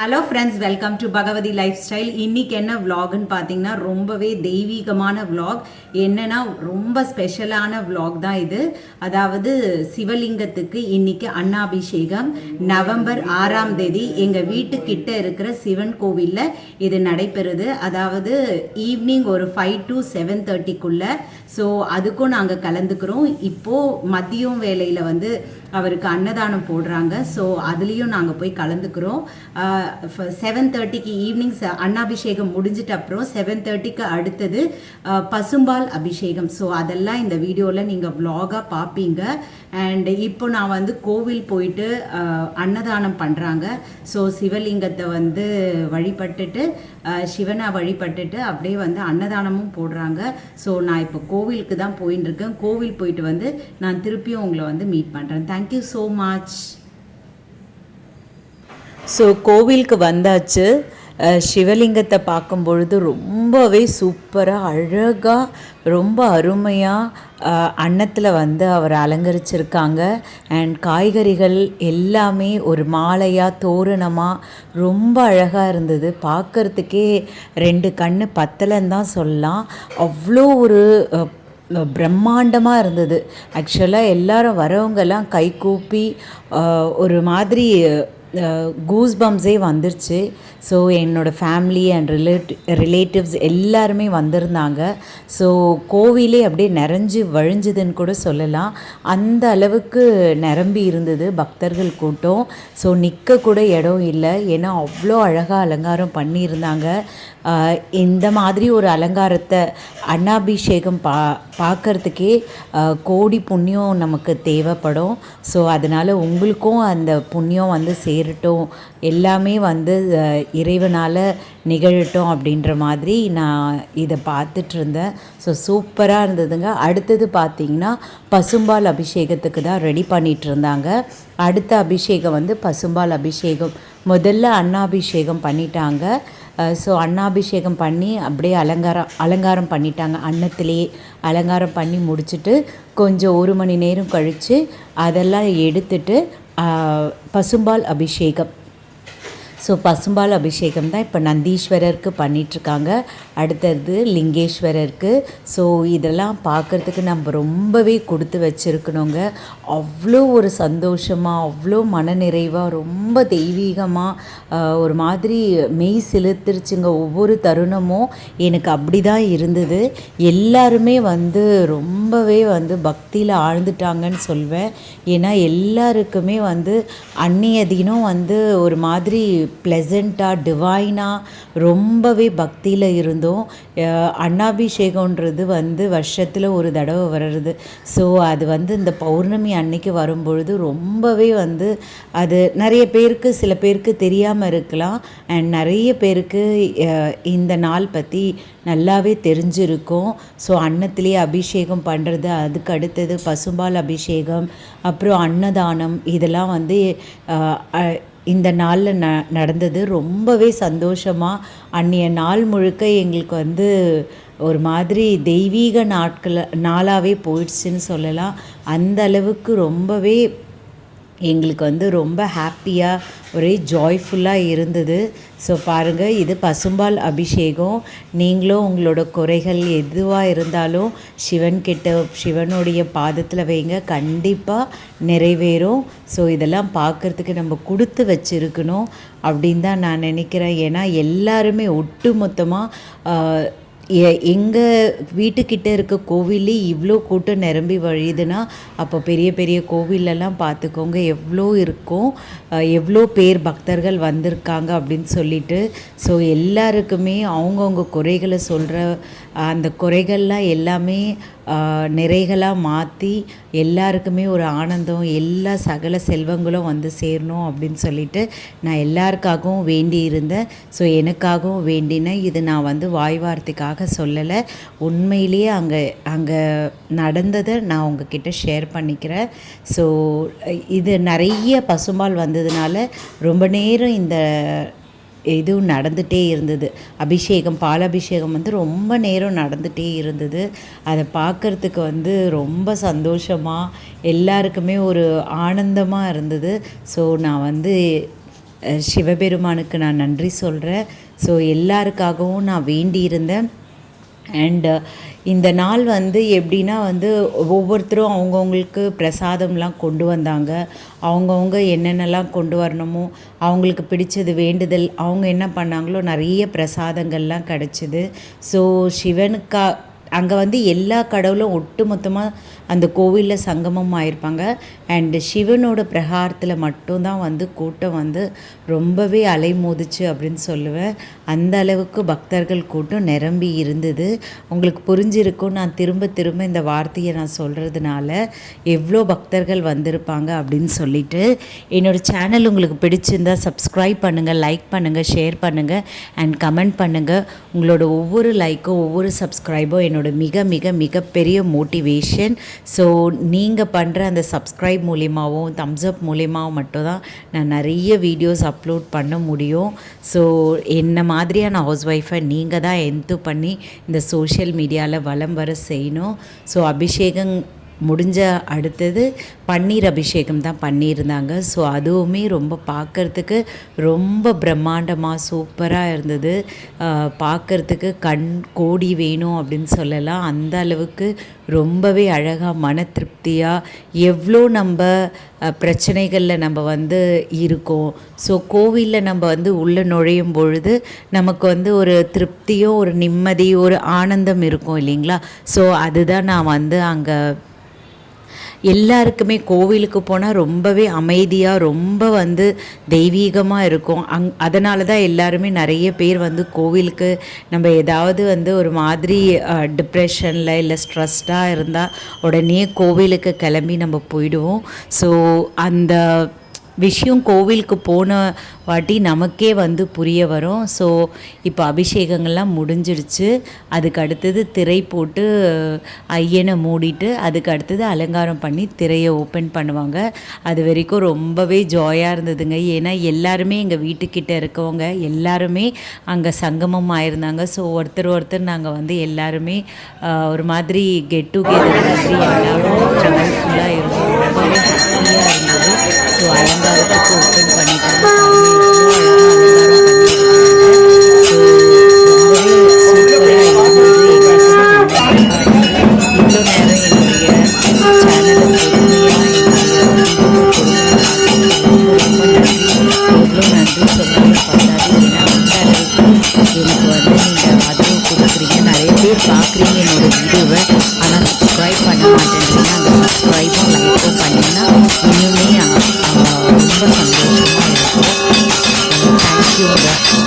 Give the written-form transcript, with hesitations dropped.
Hello friends, welcome to Bhagavathi lifestyle. இன்னைக்கு என்ன விலாக்னு பார்த்தீங்கன்னா ரொம்பவே தெய்வீகமான விலாக். என்னன்னா ரொம்ப ஸ்பெஷலான விலாக் தான் இது. அதாவது சிவலிங்கத்துக்கு இன்னைக்கு அன்னாபிஷேகம். நவம்பர் 6ஆம் தேதி எங்கள் வீட்டுக்கிட்ட இருக்கிற சிவன் கோவிலில் இது நடைபெறுது. அதாவது ஈவினிங் ஒரு 5 to 7:30க்குள்ள. ஸோ அதுக்கும் நாங்கள் கலந்துக்கிறோம். இப்போது மதியம் வேலையில் வந்து அவருக்கு அன்னதானம் போடுறாங்க. ஸோ அதுலேயும் நாங்கள் போய் கலந்துக்கிறோம். 7:30க்கு ஈவினிங் அன்னாபிஷேகம் முடிஞ்சிட்ட அப்புறம் 7:30க்கு அடுத்தது பசும்பால் அபிஷேகம். ஸோ அதெல்லாம் இந்த வீடியோவில் நீங்கள் விலாகாக பார்ப்பீங்க. அண்ட் இப்போ நான் வந்து கோவில் போயிட்டு அன்னதானம் பண்ணுறாங்க. ஸோ சிவலிங்கத்தை வந்து வழிபட்டுட்டு சிவனை வழிபட்டுட்டு அப்படியே வந்து அன்னதானமும் போடுறாங்க. ஸோ நான் இப்போ கோவிலுக்கு தான் போயின்னு இருக்கேன். கோவில் போயிட்டு வந்து நான் திருப்பியும் உங்களை வந்து மீட் பண்ணுறேன். Thank you so much. ஸோ கோவிலுக்கு வந்தாச்சு. சிவலிங்கத்தை பார்க்கும் பொழுது ரொம்பவே சூப்பராக அழகாக ரொம்ப அருமையாக அன்னத்தில் வந்து அவர் அலங்கரிச்சிருக்காங்க. அண்ட் காய்கறிகள் எல்லாமே ஒரு மாலையாக தோரணமாக ரொம்ப அழகாக இருந்தது. பார்க்குறதுக்கே 2 கண்ணு பத்தலைன்னு தான் சொல்லலாம். அவ்வளோ ஒரு பிரம்மாண்டமாக இருந்தது. ஆக்சுவலாக எல்லாரும் வரவங்கெல்லாம் கை கூப்பி ஒரு மாதிரி கூஸ் பம்ஸே வந்துருச்சு. ஸோ என்னோடய ஃபேமிலி அண்ட் ரிலேட்டிவ்ஸ் எல்லாருமே வந்திருந்தாங்க. ஸோ கோவிலே அப்படியே நிறைஞ்சு வழிஞ்சுதுன்னு கூட சொல்லலாம். அந்த அளவுக்கு நிரம்பி இருந்தது பக்தர்கள் கூட்டம். ஸோ நிற்க கூட இடம் இல்லை. ஏன்னா அவ்வளோ அழகாக அலங்காரம் பண்ணியிருந்தாங்க. இந்த மாதிரி ஒரு அலங்காரத்தை அன்னாபிஷேகம் பார்க்கறதுக்கே கோடி புண்ணியம் நமக்கு தேவைப்படும். ஸோ அதனால் உங்களுக்கும் அந்த புண்ணியம் வந்து சேரட்டும், எல்லாமே வந்து இறைவனால் நிகழட்டும் அப்படின்ற மாதிரி நான் இதை பார்த்துட்டு இருந்தேன். ஸோ சூப்பராக இருந்ததுங்க. அடுத்தது பார்த்திங்கன்னா பசும்பால் அபிஷேகத்துக்கு தான் ரெடி பண்ணிகிட்டு இருந்தாங்க. அடுத்த அபிஷேகம் வந்து பசும்பால் அபிஷேகம். முதல்ல அன்னாபிஷேகம் பண்ணிட்டாங்க. ஸோ அன்னாபிஷேகம் பண்ணி அப்படியே அலங்காரம் பண்ணிட்டாங்க. அன்னத்திலேயே அலங்காரம் பண்ணி முடிச்சுட்டு கொஞ்சம் 1 மணி நேரம் கழித்து அதெல்லாம் எடுத்துட்டு பசும்பால் அபிஷேகம். ஸோ பசும்பால் அபிஷேகம் தான் இப்போ நந்தீஸ்வரருக்கு பண்ணிகிட்ருக்காங்க. அடுத்தது லிங்கேஸ்வரருக்கு. ஸோ இதெல்லாம் பார்க்குறதுக்கு நம்ம ரொம்பவே கொடுத்து வச்சுருக்கணுங்க. அவ்வளோ ஒரு சந்தோஷமாக, அவ்வளோ மனநிறைவாக, ரொம்ப தெய்வீகமாக ஒரு மாதிரி மெய் சிலுத்துருச்சுங்க. ஒவ்வொரு தருணமும் எனக்கு அப்படி தான் இருந்தது. எல்லாருமே வந்து ரொம்பவே வந்து பக்தியில் ஆழ்ந்துட்டாங்கன்னு சொல்வேன். ஏன்னா எல்லாருக்குமே வந்து அன்னைய தினம் வந்து ஒரு மாதிரி ப்ளசண்ட்டாக டிவைனாக ரொம்பவே பக்தியில் இருந்தோம். அன்னாபிஷேகன்றது வந்து வருஷத்தில் ஒரு தடவை வர்றது. ஸோ அது வந்து இந்த பௌர்ணமி அன்னைக்கு வரும்பொழுது ரொம்பவே வந்து அது நிறைய பேருக்கு, சில பேருக்கு தெரியாமல் இருக்கலாம். அண்ட் நிறைய பேருக்கு இந்த நாள் பற்றி நல்லாவே தெரிஞ்சிருக்கும். ஸோ அன்னத்திலேயே அபிஷேகம் பண்ணுறது, அதுக்கு அடுத்தது பசும்பால் அபிஷேகம், அப்புறம் அன்னதானம், இதெல்லாம் வந்து இந்த நாளில் நடந்தது. ரொம்பவே சந்தோஷமாக அன்றைய நாள் முழுக்க எங்களுக்கு வந்து ஒரு மாதிரி தெய்வீக நாளாகவே போயிடுச்சுன்னு சொல்லலாம். அந்த அளவுக்கு ரொம்பவே எங்களுக்கு வந்து ரொம்ப ஹாப்பியாக ஒரே ஜாய்ஃபுல்லாக இருந்தது. ஸோ பாருங்கள், இது பசும்பால் அபிஷேகம். நீங்களும் உங்களோட குறைகள் எதுவாக இருந்தாலும் சிவனுடைய பாதத்தில் வைங்க, கண்டிப்பாக நிறைவேறும். ஸோ இதெல்லாம் பார்க்குறதுக்கு நம்ம கொடுத்து வச்சுருக்கணும் அப்படின்னு தான் நான் நினைக்கிறேன். ஏன்னா எல்லாருமே ஒட்டு மொத்தமாக எங்கள் வீட்டுக்கிட்ட இருக்க கோவிலே இவ்வளோ கூட்டம் நிரம்பி வழியுதுன்னா அப்போ பெரிய பெரிய கோவிலெல்லாம் பார்த்துக்கோங்க எவ்வளோ இருக்கும், எவ்வளோ பேர் பக்தர்கள் வந்திருக்காங்க அப்படின்னு சொல்லிட்டு. ஸோ எல்லாருக்குமே அவங்கவுங்க குறைகளை சொல்கிற அந்த குறைகள்லாம் எல்லாமே நிறைகளாக மாற்றி எல்லாருக்குமே ஒரு ஆனந்தம், எல்லா சகல செல்வங்களும் வந்து சேரணும் அப்படின்னு சொல்லிட்டு நான் எல்லாருக்காகவும் வேண்டி இருந்தேன். ஸோ எனக்காகவும் வேண்டினேன். இது நான் வந்து வாய் வார்த்தைக்காக சொல்லலை. உண்மையிலேயே அங்கே நடந்ததை நான் உங்ககிட்ட ஷேர் பண்ணிக்கிறேன். ஸோ இது நிறைய பசும்பால் வந்ததுனால ரொம்ப நேரம் இந்த இதுவும் நடந்துகிட்டே இருந்தது. அபிஷேகம், பாலாபிஷேகம் வந்து ரொம்ப நேரம் நடந்துகிட்டே இருந்தது. அதை பார்க்குறதுக்கு வந்து ரொம்ப சந்தோஷமாக எல்லாருக்குமே ஒரு ஆனந்தமாக இருந்தது. ஸோ நான் வந்து சிவபெருமானுக்கு நான் நன்றி சொல்கிறேன். ஸோ எல்லாருக்காகவும் நான் வேண்டியிருந்தேன். அண்டு இந்த நாள் வந்து எப்படின்னா வந்து ஒவ்வொருத்தரும் அவங்கவுங்களுக்கு பிரசாதம்லாம் கொண்டு வந்தாங்க. அவங்கவுங்க என்னென்னலாம் கொண்டு வரணுமோ அவங்களுக்கு பிடிச்சது வேண்டுதல் அவங்க என்ன பண்ணாங்களோ நிறைய பிரசாதங்கள்லாம் கிடச்சிது. ஸோ அங்கே வந்து எல்லா கடவுளும் ஒட்டு மொத்தமாக அந்த கோவிலில் சங்கமம் ஆயிருப்பாங்க. அண்டு சிவனோட பிரகாரத்தில் மட்டும்தான் வந்து கூட்டம் வந்து ரொம்பவே அலைமோதிச்சு அப்படின்னு சொல்லுவேன். அந்த அளவுக்கு பக்தர்கள் கூட்டம் நிரம்பி இருந்தது. உங்களுக்கு புரிஞ்சிருக்கும் நான் திரும்ப திரும்ப இந்த வார்த்தையை நான் சொல்கிறதுனால எவ்வளோ பக்தர்கள் வந்திருப்பாங்க அப்படின்னு சொல்லிட்டு. என்னோடய சேனல் உங்களுக்கு பிடிச்சிருந்தால் சப்ஸ்கிரைப் பண்ணுங்கள், லைக் பண்ணுங்கள், ஷேர் பண்ணுங்கள் அண்ட் கமெண்ட் பண்ணுங்கள். உங்களோட ஒவ்வொரு லைக்கும் ஒவ்வொரு சப்ஸ்கிரைபும் என்னோட மிக மிக மிகப்பெரிய மோட்டிவேஷன். ஸோ நீங்கள் பண்ணுற அந்த சப்ஸ்கிரைப் மூலியமாகவும் தம்ஸ்அப் மூலியமாகவும் மட்டும்தான் நான் நிறைய வீடியோஸ் அப்லோட் பண்ண முடியும். ஸோ என்ன மாதிரியான ஹவுஸ் ஒய்ஃபை நீங்கள் தான் என்து பண்ணி இந்த சோஷியல் மீடியாவில் வலம் வர செய்யணும். ஸோ அபிஷேகம் முடிஞ்ச அடுத்தது பன்னீர் அபிஷேகம் தான் பண்ணியிருந்தாங்க. ஸோ அதுவுமே ரொம்ப பார்க்குறதுக்கு ரொம்ப பிரம்மாண்டமாக சூப்பராக இருந்தது. பார்க்குறதுக்கு கண் கோடி வேணும் அப்படின்னு சொல்லலாம். அந்த அளவுக்கு ரொம்பவே அழகாக மன திருப்தியாக எவ்வளோ நம்ம பிரச்சனைகளில் நம்ம வந்து இருக்கோம். ஸோ கோவிலில் நம்ம வந்து உள்ளே நுழையும் பொழுது நமக்கு வந்து ஒரு திருப்தியோ ஒரு நிம்மதி ஒரு ஆனந்தம் இருக்கும் இல்லைங்களா. ஸோ அதுதான் நான் வந்து அங்கே எல்லாருக்குமே கோவிலுக்கு போனால் ரொம்பவே அமைதியாக ரொம்ப வந்து தெய்வீகமாக இருக்கும். அதனால தான் எல்லாருமே நிறைய பேர் வந்து கோவிலுக்கு நம்ம ஏதாவது வந்து ஒரு மாதிரி டிப்ரெஷனில் இல்லை ஸ்ட்ரெஸ்டாக இருந்தால் உடனே கோவிலுக்கு கிளம்பி நம்ம போயிடுவோம். ஸோ அந்த விஷயம் கோவிலுக்கு போன வாட்டி நமக்கே வந்து புரிய வரும். ஸோ இப்போ அபிஷேகங்கள்லாம் முடிஞ்சிடுச்சு. அதுக்கு அடுத்தது திரை போட்டு ஐயனை மூடிட்டு அதுக்கு அடுத்தது அலங்காரம் பண்ணி திரையை ஓப்பன் பண்ணுவாங்க. அது வரைக்கும் ரொம்பவே ஜாயாக இருந்ததுங்க. ஏன்னா எல்லாருமே எங்கள் வீட்டுக்கிட்ட இருக்கவங்க எல்லாருமே அங்கே சங்கமம் ஆயிருந்தாங்க. ஸோ ஒருத்தர் நாங்கள் வந்து எல்லாருமே ஒரு மாதிரி கெட் டுகெதர் மாதிரி எல்லாரும் ஜாய்ஃபுல்லாக இருந்தோம். ரொம்பவே ஹாப்பியாக இருந்தது. ஸோ அலங்காரத்துக்கு ஓப்பன் பண்ணிட்டாங்க. பார்க்குறீங்க என்னோடய வீடியோவை, ஆனால் சப்ஸ்கிரைப் பண்ண மாட்டேன்றீங்க. அந்த சப்ஸ்கிரைபும் லைக்கும் பண்ணிங்கன்னா இன்னுமே ரொம்ப சந்தோஷமாக இருக்கும். தேங்க்யூங்க.